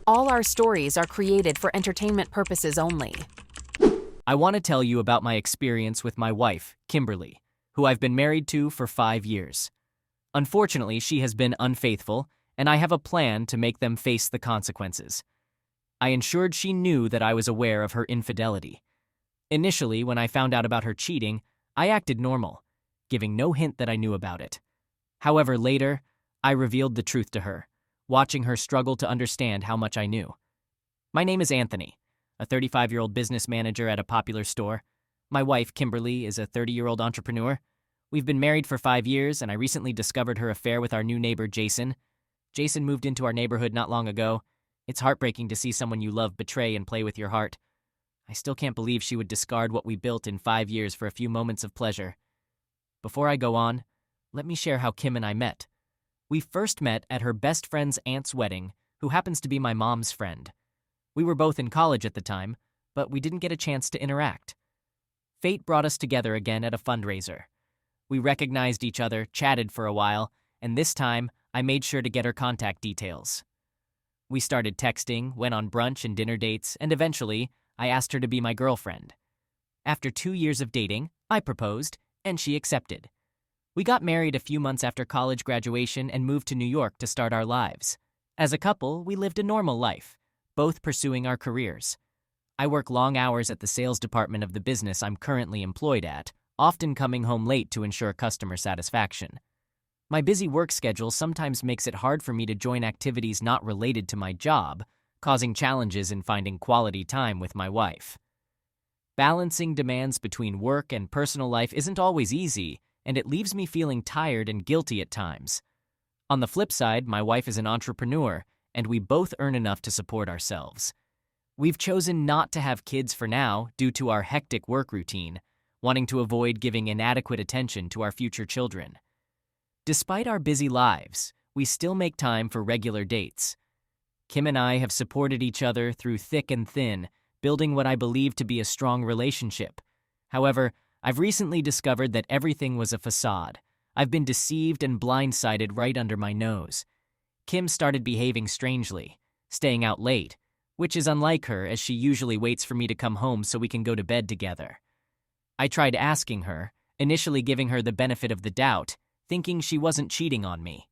All our stories are created for entertainment purposes only. I want to tell you about my experience with my wife, Kimberly, who I've been married to for 5 years. Unfortunately, she has been unfaithful, and I have a plan to make them face the consequences. I ensured she knew that I was aware of her infidelity. Initially, when I found out about her cheating, I acted normal, giving no hint that I knew about it. However, later, I revealed the truth to her, watching her struggle to understand how much I knew. My name is Anthony, a 35-year-old business manager at a popular store. My wife, Kimberly, is a 30-year-old entrepreneur. We've been married for 5 years, and I recently discovered her affair with our new neighbor, Jason. Jason moved into our neighborhood not long ago. It's heartbreaking to see someone you love betray and play with your heart. I still can't believe she would discard what we built in 5 years for a few moments of pleasure. Before I go on, let me share how Kim and I met. We first met at her best friend's aunt's wedding, who happens to be my mom's friend. We were both in college at the time, but we didn't get a chance to interact. Fate brought us together again at a fundraiser. We recognized each other, chatted for a while, and this time, I made sure to get her contact details. We started texting, went on brunch and dinner dates, and eventually, I asked her to be my girlfriend. After 2 years of dating, I proposed, and she accepted. We got married a few months after college graduation and moved to New York to start our lives. As a couple, we lived a normal life, both pursuing our careers. I work long hours at the sales department of the business I'm currently employed at, often coming home late to ensure customer satisfaction. My busy work schedule sometimes makes it hard for me to join activities not related to my job, causing challenges in finding quality time with my wife. Balancing demands between work and personal life isn't always easy, and it leaves me feeling tired and guilty at times. On the flip side, my wife is an entrepreneur, and we both earn enough to support ourselves. We've chosen not to have kids for now due to our hectic work routine, wanting to avoid giving inadequate attention to our future children. Despite our busy lives, we still make time for regular dates. Kim and I have supported each other through thick and thin, building what I believe to be a strong relationship. However, I've recently discovered that everything was a facade. I've been deceived and blindsided right under my nose. Kim started behaving strangely, staying out late, which is unlike her as she usually waits for me to come home so we can go to bed together. I tried asking her, initially giving her the benefit of the doubt, thinking she wasn't cheating on me.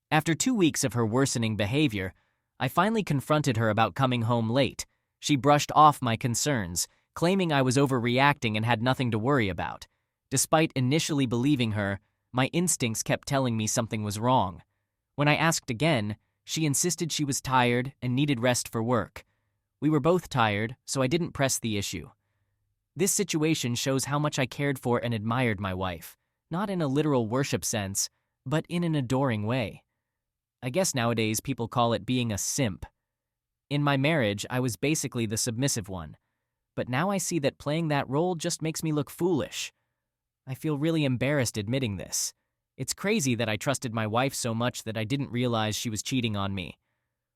After 2 weeks of her worsening behavior, I finally confronted her about coming home late. She brushed off my concerns, claiming I was overreacting and had nothing to worry about. Despite initially believing her, my instincts kept telling me something was wrong. When I asked again, she insisted she was tired and needed rest for work. We were both tired, so I didn't press the issue. This situation shows how much I cared for and admired my wife, not in a literal worship sense, but in an adoring way. I guess nowadays people call it being a simp. In my marriage, I was basically the submissive one. But now I see that playing that role just makes me look foolish. I feel really embarrassed admitting this. It's crazy that I trusted my wife so much that I didn't realize she was cheating on me.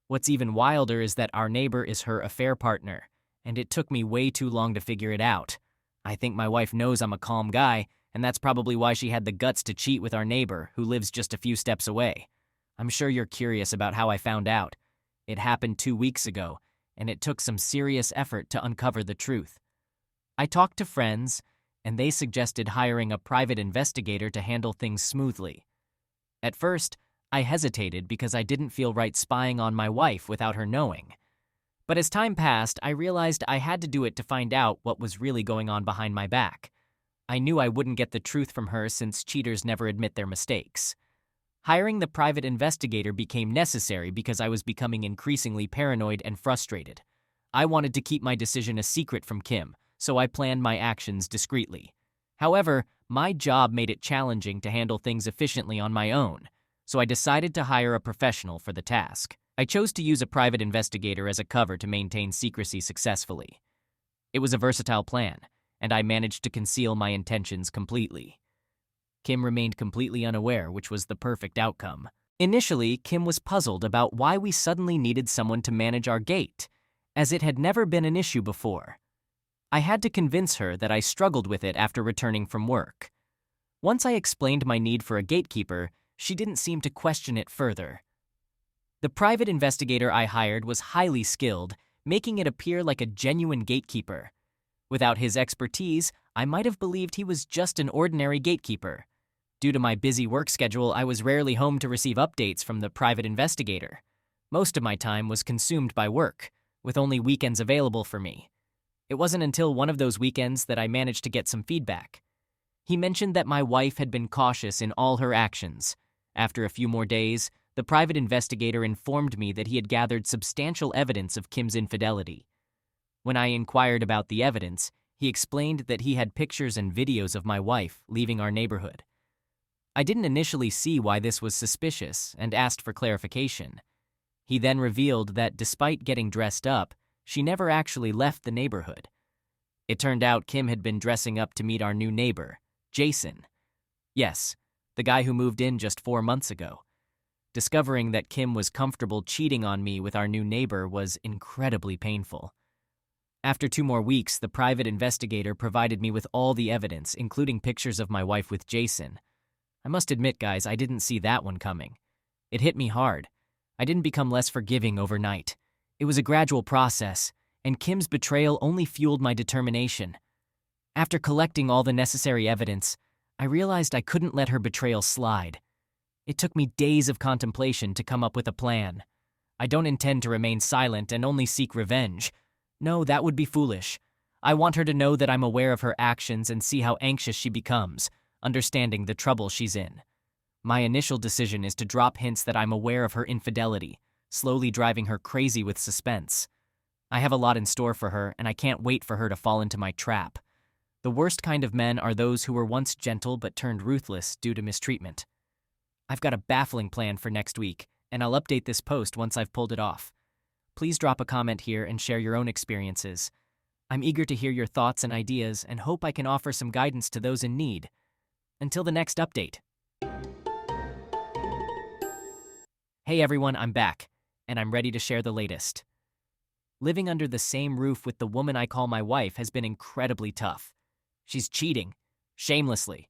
What's even wilder is that our neighbor is her affair partner, and it took me way too long to figure it out. I think my wife knows I'm a calm guy, and that's probably why she had the guts to cheat with our neighbor, who lives just a few steps away. I'm sure you're curious about how I found out. It happened 2 weeks ago, and it took some serious effort to uncover the truth. I talked to friends, and they suggested hiring a private investigator to handle things smoothly. At first, I hesitated because I didn't feel right spying on my wife without her knowing. But as time passed, I realized I had to do it to find out what was really going on behind my back. I knew I wouldn't get the truth from her since cheaters never admit their mistakes. Hiring the private investigator became necessary because I was becoming increasingly paranoid and frustrated. I wanted to keep my decision a secret from Kim, so I planned my actions discreetly. However, my job made it challenging to handle things efficiently on my own, so I decided to hire a professional for the task. I chose to use a private investigator as a cover to maintain secrecy successfully. It was a versatile plan, and I managed to conceal my intentions completely. Kim remained completely unaware, which was the perfect outcome. Initially, Kim was puzzled about why we suddenly needed someone to manage our gate, as it had never been an issue before. I had to convince her that I struggled with it after returning from work. Once I explained my need for a gatekeeper, she didn't seem to question it further. The private investigator I hired was highly skilled, making it appear like a genuine gatekeeper. Without his expertise, I might have believed he was just an ordinary gatekeeper. Due to my busy work schedule, I was rarely home to receive updates from the private investigator. Most of my time was consumed by work, with only weekends available for me. It wasn't until one of those weekends that I managed to get some feedback. He mentioned that my wife had been cautious in all her actions. After a few more days, the private investigator informed me that he had gathered substantial evidence of Kim's infidelity. When I inquired about the evidence, he explained that he had pictures and videos of my wife leaving our neighborhood. I didn't initially see why this was suspicious and asked for clarification. He then revealed that despite getting dressed up, she never actually left the neighborhood. It turned out Kim had been dressing up to meet our new neighbor, Jason. Yes, the guy who moved in just 4 months ago. Discovering that Kim was comfortable cheating on me with our new neighbor was incredibly painful. After 2 more weeks, the private investigator provided me with all the evidence, including pictures of my wife with Jason. I must admit, guys, I didn't see that one coming. It hit me hard. I didn't become less forgiving overnight. It was a gradual process, and Kim's betrayal only fueled my determination. After collecting all the necessary evidence, I realized I couldn't let her betrayal slide. It took me days of contemplation to come up with a plan. I don't intend to remain silent and only seek revenge. No, that would be foolish. I want her to know that I'm aware of her actions and see how anxious she becomes, understanding the trouble she's in. My initial decision is to drop hints that I'm aware of her infidelity, slowly driving her crazy with suspense. I have a lot in store for her, and I can't wait for her to fall into my trap. The worst kind of men are those who were once gentle but turned ruthless due to mistreatment. I've got a baffling plan for next week, and I'll update this post once I've pulled it off. Please drop a comment here and share your own experiences. I'm eager to hear your thoughts and ideas and hope I can offer some guidance to those in need. Until the next update. Hey everyone, I'm back, and I'm ready to share the latest. Living under the same roof with the woman I call my wife has been incredibly tough. She's cheating, shamelessly.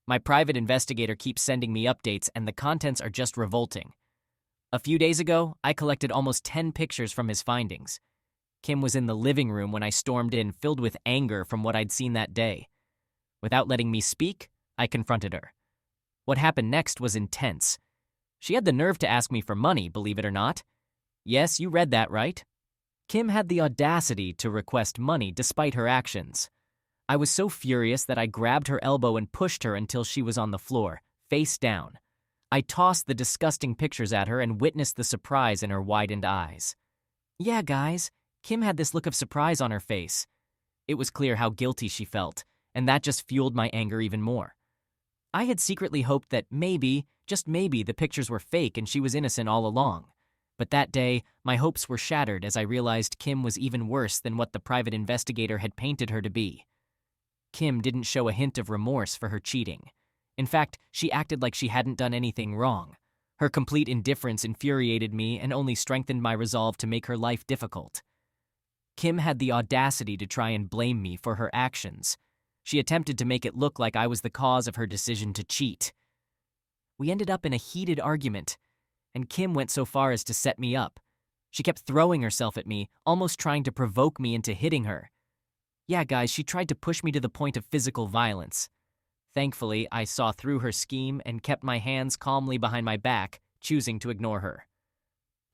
My private investigator keeps sending me updates, and the contents are just revolting. A few days ago, I collected almost 10 pictures from his findings. Kim was in the living room when I stormed in, filled with anger from what I'd seen that day. Without letting me speak, I confronted her. What happened next was intense. She had the nerve to ask me for money, believe it or not. Yes, you read that right. Kim had the audacity to request money despite her actions. I was so furious that I grabbed her elbow and pushed her until she was on the floor, face down. I tossed the disgusting pictures at her and witnessed the surprise in her widened eyes. Yeah, guys, Kim had this look of surprise on her face. It was clear how guilty she felt, and that just fueled my anger even more. I had secretly hoped that maybe, just maybe, the pictures were fake and she was innocent all along. But that day, my hopes were shattered as I realized Kim was even worse than what the private investigator had painted her to be. Kim didn't show a hint of remorse for her cheating. In fact, she acted like she hadn't done anything wrong. Her complete indifference infuriated me and only strengthened my resolve to make her life difficult. Kim had the audacity to try and blame me for her actions. She attempted to make it look like I was the cause of her decision to cheat. We ended up in a heated argument, and Kim went so far as to set me up. She kept throwing herself at me, almost trying to provoke me into hitting her. Yeah, guys, she tried to push me to the point of physical violence. Thankfully, I saw through her scheme and kept my hands calmly behind my back, choosing to ignore her.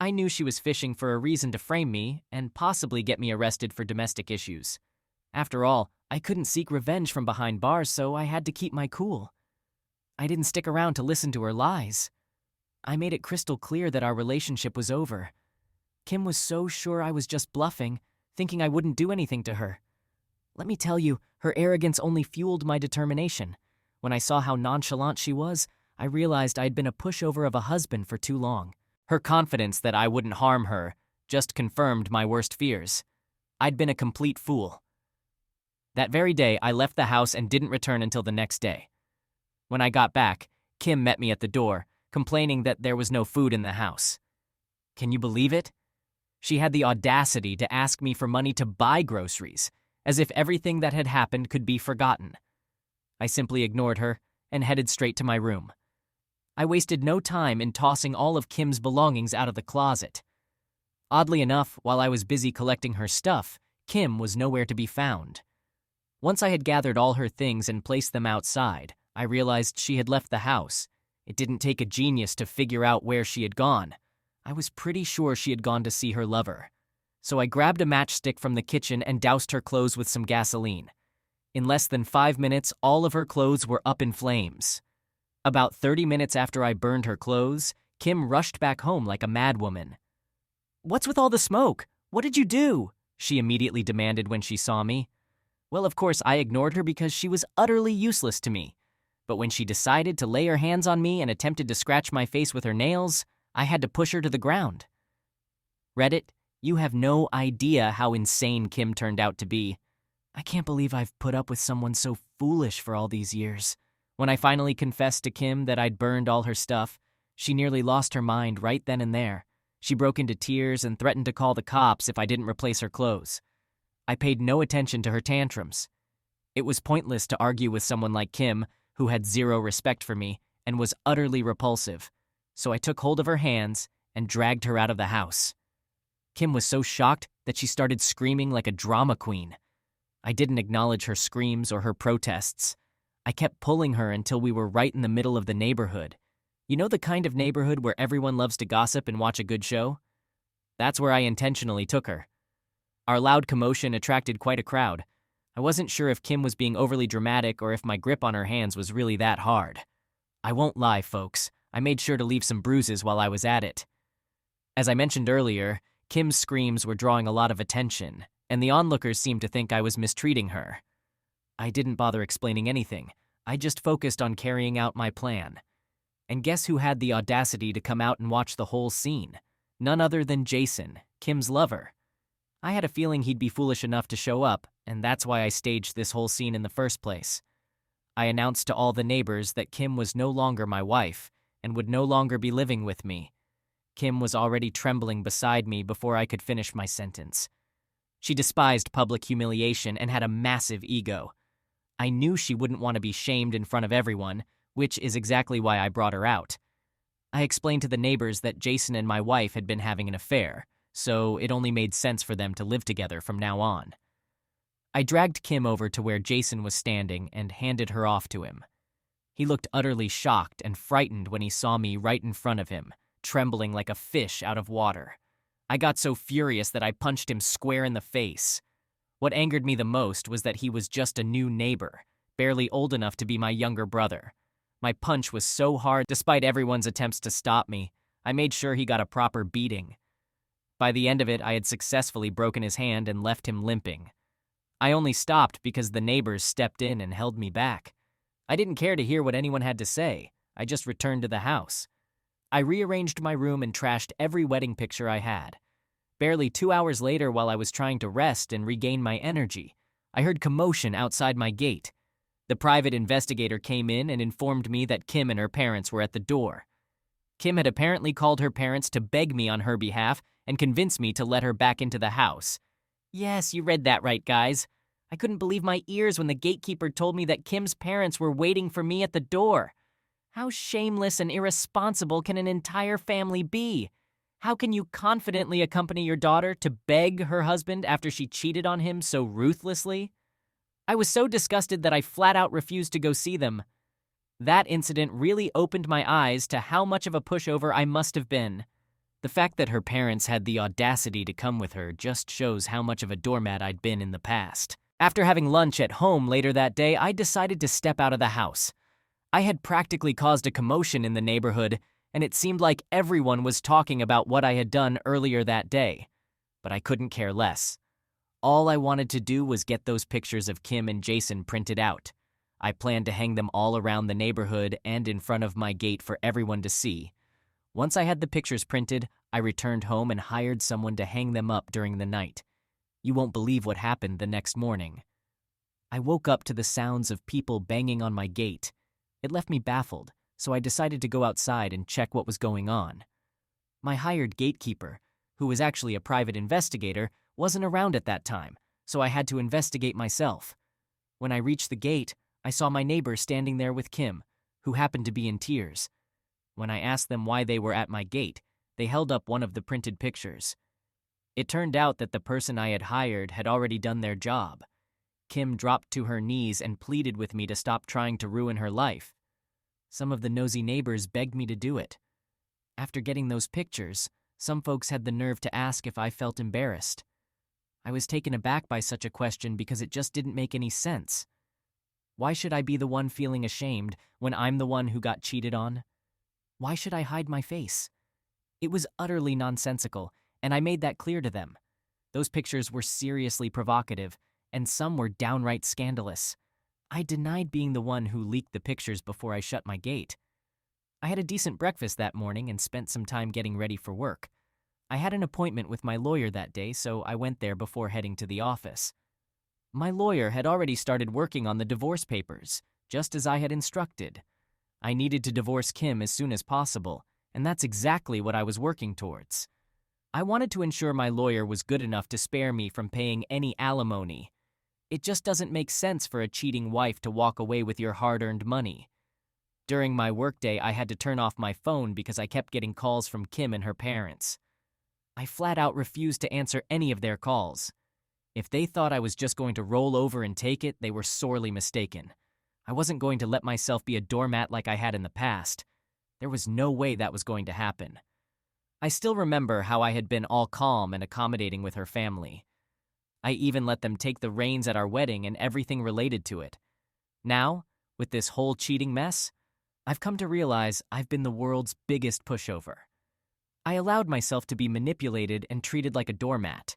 I knew she was fishing for a reason to frame me and possibly get me arrested for domestic issues. After all, I couldn't seek revenge from behind bars, so I had to keep my cool. I didn't stick around to listen to her lies. I made it crystal clear that our relationship was over. Kim was so sure I was just bluffing, thinking I wouldn't do anything to her. Let me tell you, her arrogance only fueled my determination. When I saw how nonchalant she was, I realized I'd been a pushover of a husband for too long. Her confidence that I wouldn't harm her just confirmed my worst fears. I'd been a complete fool. That very day, I left the house and didn't return until the next day. When I got back, Kim met me at the door, complaining that there was no food in the house. Can you believe it? She had the audacity to ask me for money to buy groceries, as if everything that had happened could be forgotten. I simply ignored her and headed straight to my room. I wasted no time in tossing all of Kim's belongings out of the closet. Oddly enough, while I was busy collecting her stuff, Kim was nowhere to be found. Once I had gathered all her things and placed them outside, I realized she had left the house. It didn't take a genius to figure out where she had gone. I was pretty sure she had gone to see her lover. So I grabbed a matchstick from the kitchen and doused her clothes with some gasoline. In less than 5 minutes, all of her clothes were up in flames. About 30 minutes after I burned her clothes, Kim rushed back home like a madwoman. "What's with all the smoke? What did you do?" she immediately demanded when she saw me. Well, of course, I ignored her because she was utterly useless to me. But when she decided to lay her hands on me and attempted to scratch my face with her nails, I had to push her to the ground. Reddit, you have no idea how insane Kim turned out to be. I can't believe I've put up with someone so foolish for all these years. When I finally confessed to Kim that I'd burned all her stuff, she nearly lost her mind right then and there. She broke into tears and threatened to call the cops if I didn't replace her clothes. I paid no attention to her tantrums. It was pointless to argue with someone like Kim, who had zero respect for me and was utterly repulsive. So I took hold of her hands and dragged her out of the house. Kim was so shocked that she started screaming like a drama queen. I didn't acknowledge her screams or her protests. I kept pulling her until we were right in the middle of the neighborhood. You know the kind of neighborhood where everyone loves to gossip and watch a good show? That's where I intentionally took her. Our loud commotion attracted quite a crowd. I wasn't sure if Kim was being overly dramatic or if my grip on her hands was really that hard. I won't lie, folks. I made sure to leave some bruises while I was at it. As I mentioned earlier, Kim's screams were drawing a lot of attention, and the onlookers seemed to think I was mistreating her. I didn't bother explaining anything. I just focused on carrying out my plan. And guess who had the audacity to come out and watch the whole scene? None other than Jason, Kim's lover. I had a feeling he'd be foolish enough to show up, and that's why I staged this whole scene in the first place. I announced to all the neighbors that Kim was no longer my wife and would no longer be living with me. Kim was already trembling beside me before I could finish my sentence. She despised public humiliation and had a massive ego. I knew she wouldn't want to be shamed in front of everyone, which is exactly why I brought her out. I explained to the neighbors that Jason and my wife had been having an affair, so it only made sense for them to live together from now on. I dragged Kim over to where Jason was standing and handed her off to him. He looked utterly shocked and frightened when he saw me right in front of him, trembling like a fish out of water. I got so furious that I punched him square in the face. What angered me the most was that he was just a new neighbor, barely old enough to be my younger brother. My punch was so hard, despite everyone's attempts to stop me, I made sure he got a proper beating. By the end of it, I had successfully broken his hand and left him limping. I only stopped because the neighbors stepped in and held me back. I didn't care to hear what anyone had to say. I just returned to the house. I rearranged my room and trashed every wedding picture I had. Barely 2 hours later, while I was trying to rest and regain my energy, I heard commotion outside my gate. The private investigator came in and informed me that Kim and her parents were at the door. Kim had apparently called her parents to beg me on her behalf and convince me to let her back into the house. Yes, you read that right, guys. I couldn't believe my ears when the gatekeeper told me that Kim's parents were waiting for me at the door. How shameless and irresponsible can an entire family be? How can you confidently accompany your daughter to beg her husband after she cheated on him so ruthlessly? I was so disgusted that I flat out refused to go see them. That incident really opened my eyes to how much of a pushover I must have been. The fact that her parents had the audacity to come with her just shows how much of a doormat I'd been in the past. After having lunch at home later that day, I decided to step out of the house. I had practically caused a commotion in the neighborhood, and it seemed like everyone was talking about what I had done earlier that day. But I couldn't care less. All I wanted to do was get those pictures of Kim and Jason printed out. I planned to hang them all around the neighborhood and in front of my gate for everyone to see. Once I had the pictures printed, I returned home and hired someone to hang them up during the night. You won't believe what happened the next morning. I woke up to the sounds of people banging on my gate. It left me baffled, so I decided to go outside and check what was going on. My hired gatekeeper, who was actually a private investigator, wasn't around at that time, so I had to investigate myself. When I reached the gate, I saw my neighbor standing there with Kim, who happened to be in tears. When I asked them why they were at my gate, they held up one of the printed pictures. It turned out that the person I had hired had already done their job. Kim dropped to her knees and pleaded with me to stop trying to ruin her life. Some of the nosy neighbors begged me to do it. After getting those pictures, some folks had the nerve to ask if I felt embarrassed. I was taken aback by such a question because it just didn't make any sense. Why should I be the one feeling ashamed when I'm the one who got cheated on? Why should I hide my face? It was utterly nonsensical, and I made that clear to them. Those pictures were seriously provocative, and some were downright scandalous. I denied being the one who leaked the pictures before I shut my gate. I had a decent breakfast that morning and spent some time getting ready for work. I had an appointment with my lawyer that day, so I went there before heading to the office. My lawyer had already started working on the divorce papers, just as I had instructed. I needed to divorce Kim as soon as possible, and that's exactly what I was working towards. I wanted to ensure my lawyer was good enough to spare me from paying any alimony. It just doesn't make sense for a cheating wife to walk away with your hard-earned money. During my workday, I had to turn off my phone because I kept getting calls from Kim and her parents. I flat out refused to answer any of their calls. If they thought I was just going to roll over and take it, they were sorely mistaken. I wasn't going to let myself be a doormat like I had in the past. There was no way that was going to happen. I still remember how I had been all calm and accommodating with her family. I even let them take the reins at our wedding and everything related to it. Now, with this whole cheating mess, I've come to realize I've been the world's biggest pushover. I allowed myself to be manipulated and treated like a doormat.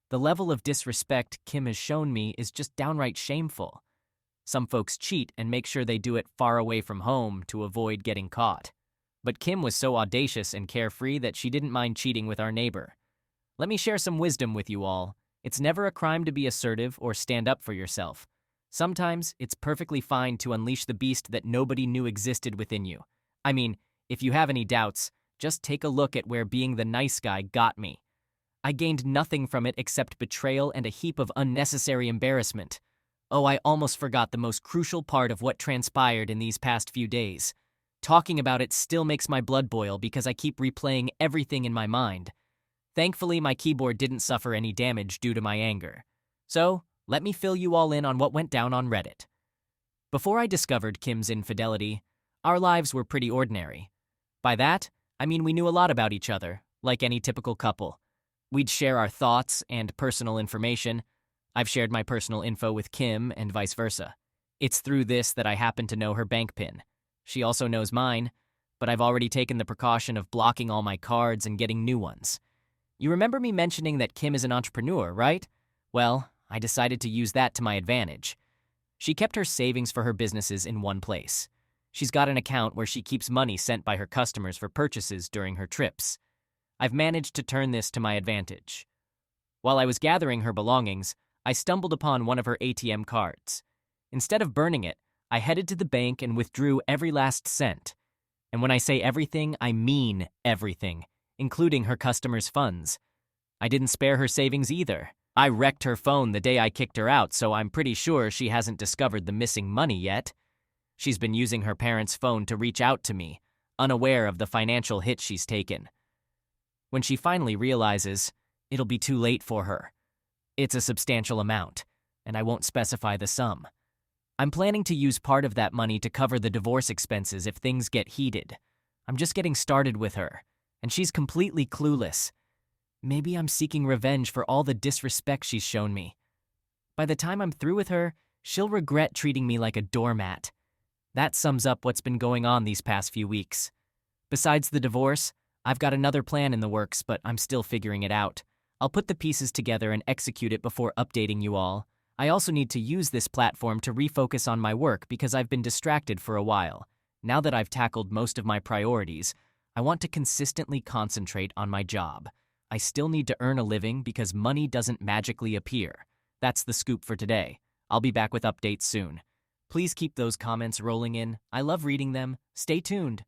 The level of disrespect Kim has shown me is just downright shameful. Some folks cheat and make sure they do it far away from home to avoid getting caught. But Kim was so audacious and carefree that she didn't mind cheating with our neighbor. Let me share some wisdom with you all. It's never a crime to be assertive or stand up for yourself. Sometimes it's perfectly fine to unleash the beast that nobody knew existed within you. I mean, if you have any doubts, just take a look at where being the nice guy got me. I gained nothing from it except betrayal and a heap of unnecessary embarrassment. Oh, I almost forgot the most crucial part of what transpired in these past few days. Talking about it still makes my blood boil because I keep replaying everything in my mind. Thankfully, my keyboard didn't suffer any damage due to my anger. So, let me fill you all in on what went down on Reddit. Before I discovered Kim's infidelity, our lives were pretty ordinary. By that, I mean we knew a lot about each other, like any typical couple. We'd share our thoughts and personal information. I've shared my personal info with Kim and vice versa. It's through this that I happen to know her bank PIN. She also knows mine, but I've already taken the precaution of blocking all my cards and getting new ones. You remember me mentioning that Kim is an entrepreneur, right? Well, I decided to use that to my advantage. She kept her savings for her businesses in one place. She's got an account where she keeps money sent by her customers for purchases during her trips. I've managed to turn this to my advantage. While I was gathering her belongings, I stumbled upon one of her ATM cards. Instead of burning it, I headed to the bank and withdrew every last cent. And when I say everything, I mean everything, including her customers' funds. I didn't spare her savings either. I wrecked her phone the day I kicked her out, so I'm pretty sure she hasn't discovered the missing money yet. She's been using her parents' phone to reach out to me, unaware of the financial hit she's taken. When she finally realizes, it'll be too late for her. It's a substantial amount, and I won't specify the sum. I'm planning to use part of that money to cover the divorce expenses if things get heated. I'm just getting started with her, and she's completely clueless. Maybe I'm seeking revenge for all the disrespect she's shown me. By the time I'm through with her, she'll regret treating me like a doormat. That sums up what's been going on these past few weeks. Besides the divorce, I've got another plan in the works, but I'm still figuring it out. I'll put the pieces together and execute it before updating you all. I also need to use this platform to refocus on my work because I've been distracted for a while. Now that I've tackled most of my priorities, I want to consistently concentrate on my job. I still need to earn a living because money doesn't magically appear. That's the scoop for today. I'll be back with updates soon. Please keep those comments rolling in. I love reading them. Stay tuned.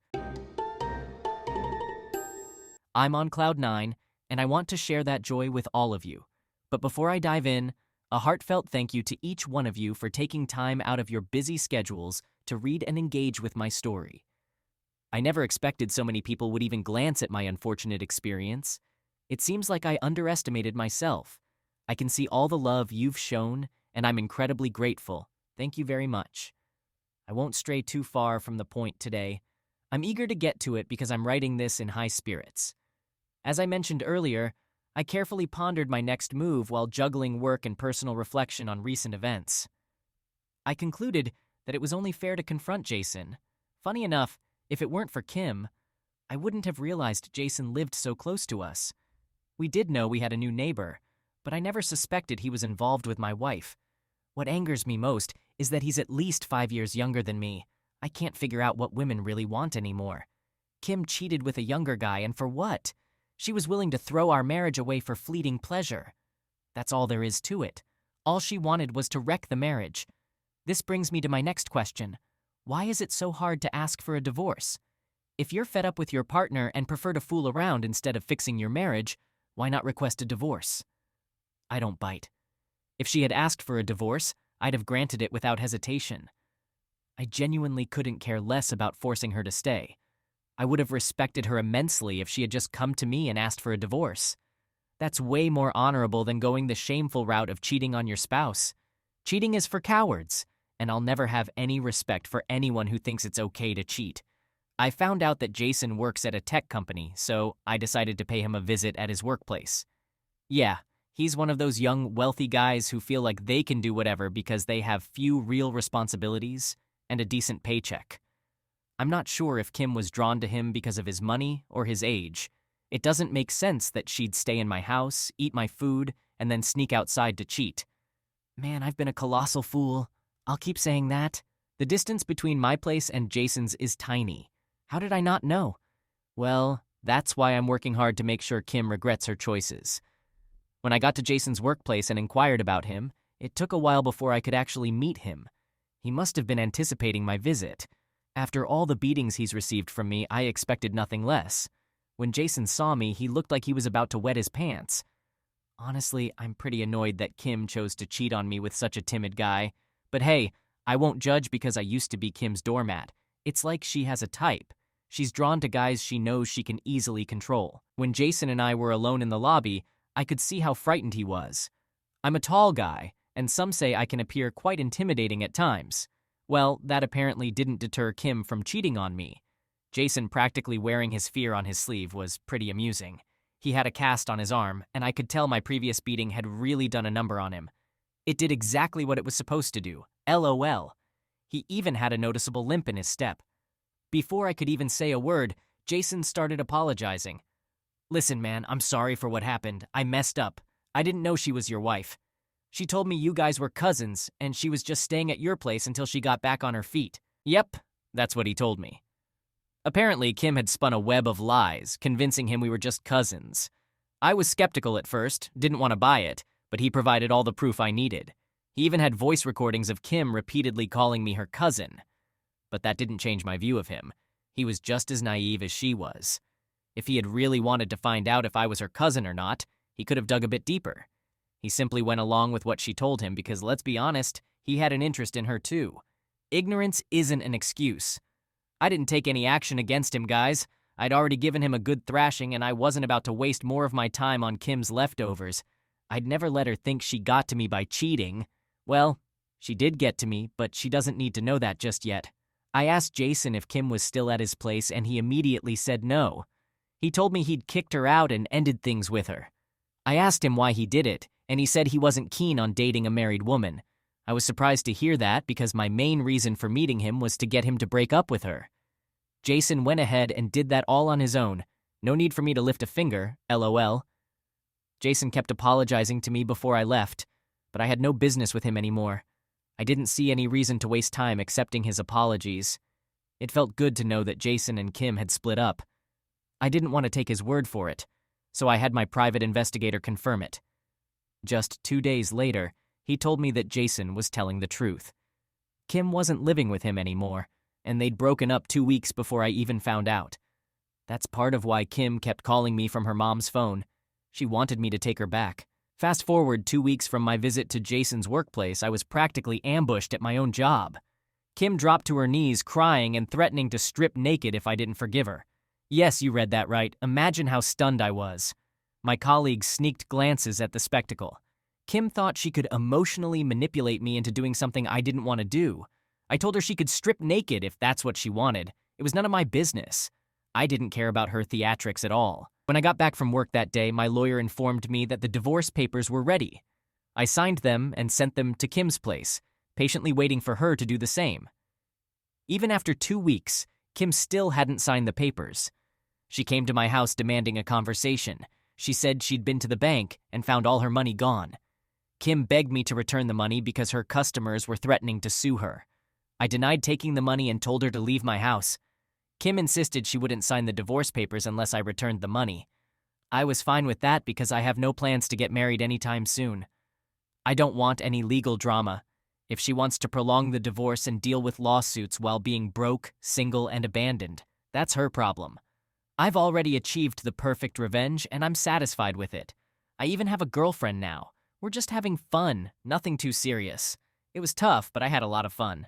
I'm on cloud 9, and I want to share that joy with all of you. But before I dive in, a heartfelt thank you to each one of you for taking time out of your busy schedules to read and engage with my story. I never expected so many people would even glance at my unfortunate experience. It seems like I underestimated myself. I can see all the love you've shown, and I'm incredibly grateful. Thank you very much. I won't stray too far from the point today. I'm eager to get to it because I'm writing this in high spirits. As I mentioned earlier, I carefully pondered my next move while juggling work and personal reflection on recent events. I concluded that it was only fair to confront Jason. Funny enough, if it weren't for Kim, I wouldn't have realized Jason lived so close to us. We did know we had a new neighbor, but I never suspected he was involved with my wife. What angers me most is that he's at least 5 years younger than me. I can't figure out what women really want anymore. Kim cheated with a younger guy, and for what? She was willing to throw our marriage away for fleeting pleasure. That's all there is to it. All she wanted was to wreck the marriage. This brings me to my next question. Why is it so hard to ask for a divorce? If you're fed up with your partner and prefer to fool around instead of fixing your marriage, why not request a divorce? I don't bite. If she had asked for a divorce, I'd have granted it without hesitation. I genuinely couldn't care less about forcing her to stay. I would have respected her immensely if she had just come to me and asked for a divorce. That's way more honorable than going the shameful route of cheating on your spouse. Cheating is for cowards, and I'll never have any respect for anyone who thinks it's okay to cheat. I found out that Jason works at a tech company, so I decided to pay him a visit at his workplace. Yeah, he's one of those young, wealthy guys who feel like they can do whatever because they have few real responsibilities and a decent paycheck. I'm not sure if Kim was drawn to him because of his money or his age. It doesn't make sense that she'd stay in my house, eat my food, and then sneak outside to cheat. Man, I've been a colossal fool. I'll keep saying that. The distance between my place and Jason's is tiny. How did I not know? Well, that's why I'm working hard to make sure Kim regrets her choices. When I got to Jason's workplace and inquired about him, it took a while before I could actually meet him. He must have been anticipating my visit. After all the beatings he's received from me, I expected nothing less. When Jason saw me, he looked like he was about to wet his pants. Honestly, I'm pretty annoyed that Kim chose to cheat on me with such a timid guy. But hey, I won't judge because I used to be Kim's doormat. It's like she has a type. She's drawn to guys she knows she can easily control. When Jason and I were alone in the lobby, I could see how frightened he was. I'm a tall guy, and some say I can appear quite intimidating at times. Well, that apparently didn't deter Kim from cheating on me. Jason practically wearing his fear on his sleeve was pretty amusing. He had a cast on his arm, and I could tell my previous beating had really done a number on him. It did exactly what it was supposed to do. LOL. He even had a noticeable limp in his step. Before I could even say a word, Jason started apologizing. Listen, man, I'm sorry for what happened. I messed up. I didn't know she was your wife. She told me you guys were cousins, and she was just staying at your place until she got back on her feet. Yep, that's what he told me. Apparently, Kim had spun a web of lies, convincing him we were just cousins. I was skeptical at first, didn't want to buy it, but he provided all the proof I needed. He even had voice recordings of Kim repeatedly calling me her cousin. But that didn't change my view of him. He was just as naive as she was. If he had really wanted to find out if I was her cousin or not, he could have dug a bit deeper. He simply went along with what she told him because, let's be honest, he had an interest in her too. Ignorance isn't an excuse. I didn't take any action against him, guys. I'd already given him a good thrashing, and I wasn't about to waste more of my time on Kim's leftovers. I'd never let her think she got to me by cheating. Well, she did get to me, but she doesn't need to know that just yet. I asked Jason if Kim was still at his place, and he immediately said no. He told me he'd kicked her out and ended things with her. I asked him why he did it, and he said he wasn't keen on dating a married woman. I was surprised to hear that because my main reason for meeting him was to get him to break up with her. Jason went ahead and did that all on his own. No need for me to lift a finger, LOL. Jason kept apologizing to me before I left, but I had no business with him anymore. I didn't see any reason to waste time accepting his apologies. It felt good to know that Jason and Kim had split up. I didn't want to take his word for it, so I had my private investigator confirm it. Just 2 days later, he told me that Jason was telling the truth. Kim wasn't living with him anymore, and they'd broken up 2 weeks before I even found out. That's part of why Kim kept calling me from her mom's phone. She wanted me to take her back. Fast forward 2 weeks from my visit to Jason's workplace, I was practically ambushed at my own job. Kim dropped to her knees, crying and threatening to strip naked if I didn't forgive her. Yes, you read that right. Imagine how stunned I was. My colleagues sneaked glances at the spectacle. Kim thought she could emotionally manipulate me into doing something I didn't want to do. I told her she could strip naked if that's what she wanted. It was none of my business. I didn't care about her theatrics at all. When I got back from work that day, my lawyer informed me that the divorce papers were ready. I signed them and sent them to Kim's place, patiently waiting for her to do the same. Even after 2 weeks, Kim still hadn't signed the papers. She came to my house demanding a conversation. She said she'd been to the bank and found all her money gone. Kim begged me to return the money because her customers were threatening to sue her. I denied taking the money and told her to leave my house. Kim insisted she wouldn't sign the divorce papers unless I returned the money. I was fine with that because I have no plans to get married anytime soon. I don't want any legal drama. If she wants to prolong the divorce and deal with lawsuits while being broke, single, and abandoned, that's her problem. I've already achieved the perfect revenge, and I'm satisfied with it. I even have a girlfriend now. We're just having fun, nothing too serious. It was tough, but I had a lot of fun.